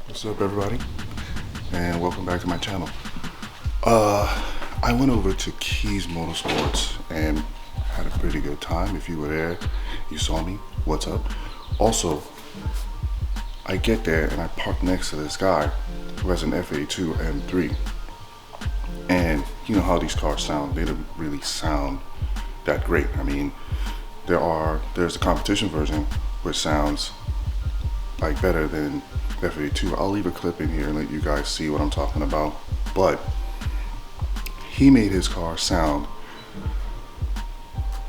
What's up, everybody, and welcome back to my channel. I went over to Keys Motorsports and had a pretty good time. If you were there, you saw me. What's up? Also, I get there and I park next to this guy who has an F82 M3, and you know how these cars sound. They don't really sound that great. I mean, there's the competition version which sounds like better than F82. I'll leave a clip in here and let you guys see what I'm talking about. But he made his car sound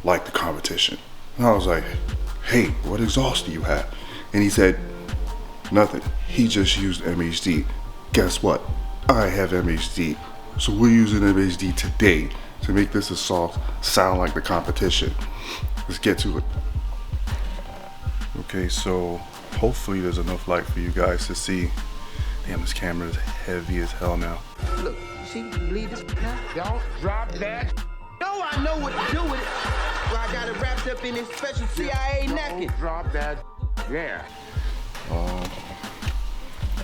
like the competition. And I was like, hey, what exhaust do you have? And he said, nothing. He just used MHD. Guess what? I have MHD. So we're using MHD today to make this exhaust sound like the competition. Let's get to it. Okay, so hopefully there's enough light for you guys to see. Damn, this camera is heavy as hell now. Look, you see, you believe this? Don't drop that. No, I know what to do with it. Well, I got it wrapped up in this special CIA napkin. Don't drop that. Yeah.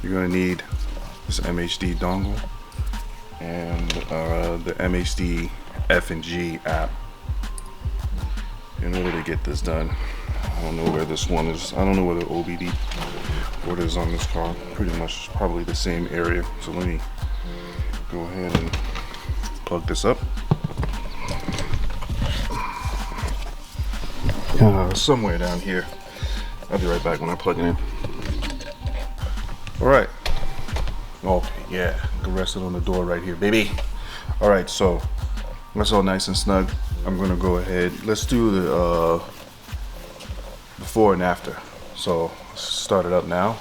You're gonna need this MHD dongle and the MHD F and G app in order to get this done. I don't know where this one is. I don't know where the OBD port is on this car. Pretty much probably the same area. So let me go ahead and plug this up. Somewhere down here. I'll be right back when I plug it in. All right. Okay, yeah. Can rest it on the door right here, baby. All right, so that's all nice and snug. I'm gonna go ahead. Let's do the before and after. So let's start it up now.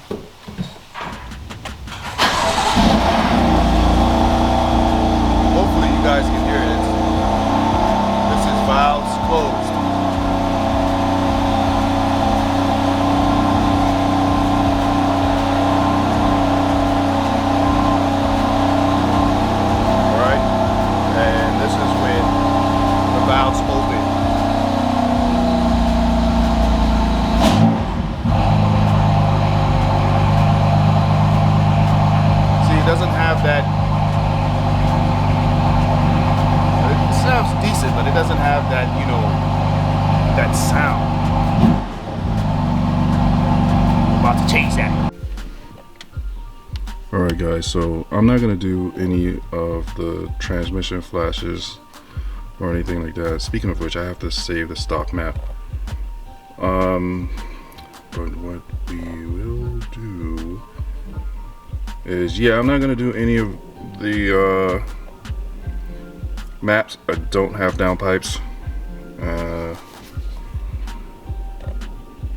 Hopefully you guys can hear it. This is valves closed. Alright, and this is with the valves open. Doesn't have that. It sounds decent, but it doesn't have that, you know, that sound. I'm about to change that. Alright guys, so I'm not gonna do any of the transmission flashes or anything like that. Speaking of which, I have to save the stock map. But what we will do is, yeah, I'm not gonna do any of the maps. I don't have downpipes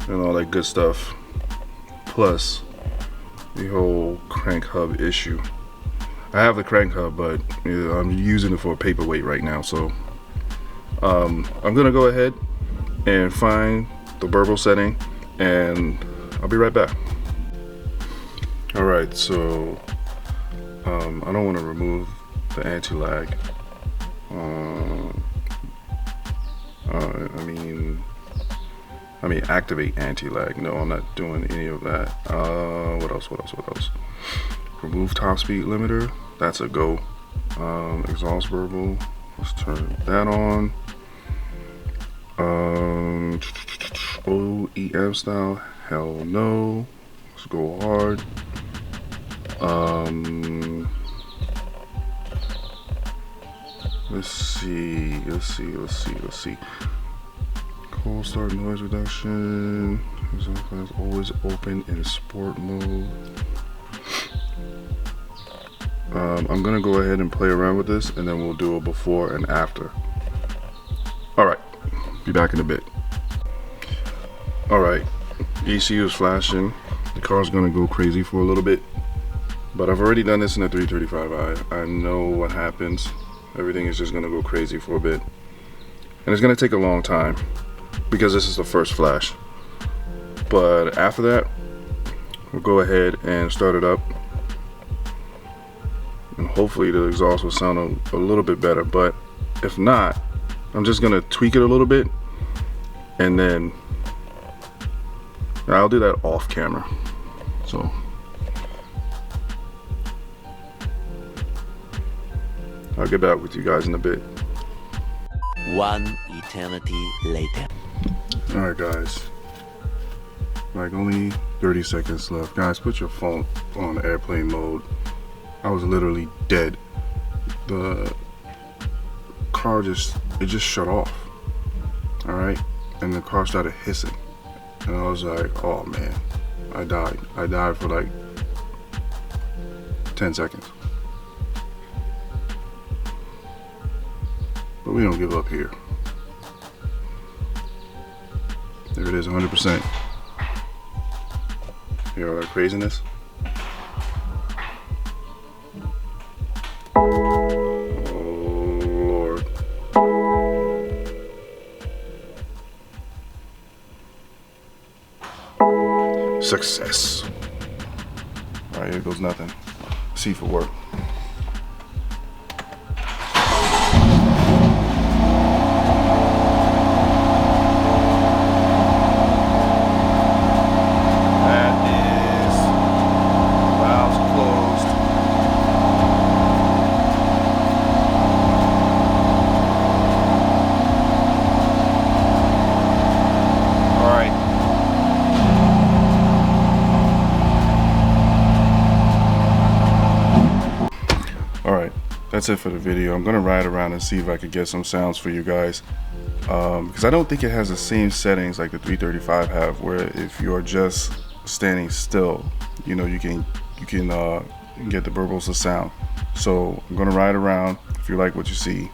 and all that good stuff, plus the whole crank hub issue. I have the crank hub, but you know, I'm using it for a paperweight right now, so I'm gonna go ahead and find the Burble setting and I'll be right back. Alright, so I don't want to remove the anti-lag. I mean activate anti-lag. No, I'm not doing any of that. What else? Remove top speed limiter. That's a go. Exhaust Burble. Let's turn that on. OEM style. Hell no. Let's go hard. Let's see. Cold start noise reduction. Is always open in sport mode. I'm gonna go ahead and play around with this and then we'll do a before and after. Alright, be back in a bit. Alright, ECU is flashing. The car's gonna go crazy for a little bit. But I've already done this in a 335i. I know what happens. Everything is just gonna go crazy for a bit. And it's gonna take a long time because this is the first flash. But after that, we'll go ahead and start it up. And hopefully the exhaust will sound a little bit better. But if not, I'm just gonna tweak it a little bit and then I'll do that off camera. So I'll get back with you guys in a bit. One eternity later. Alright guys, like only 30 seconds left. Guys, put your phone on airplane mode. I was literally dead. The car just shut off. Alright, and the car started hissing. And I was like, oh man, I died. I died for like 10 seconds. But we don't give up here. There it is, 100%. Hear all that craziness? Oh Lord. Success. All right, here goes nothing. C for work. That's it for the video. I'm gonna ride around and see if I could get some sounds for you guys, because I don't think it has the same settings like the 335 have, where if you're just standing still, you know, you can get the burbles of sound. So I'm gonna ride around. If you like what you see,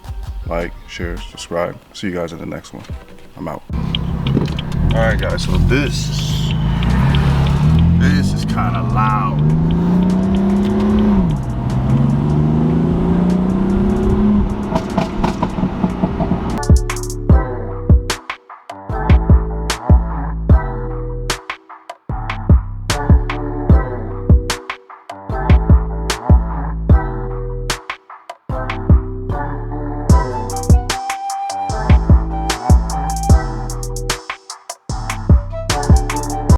like, share, subscribe. See you guys in the next one. I'm out. All right guys, so this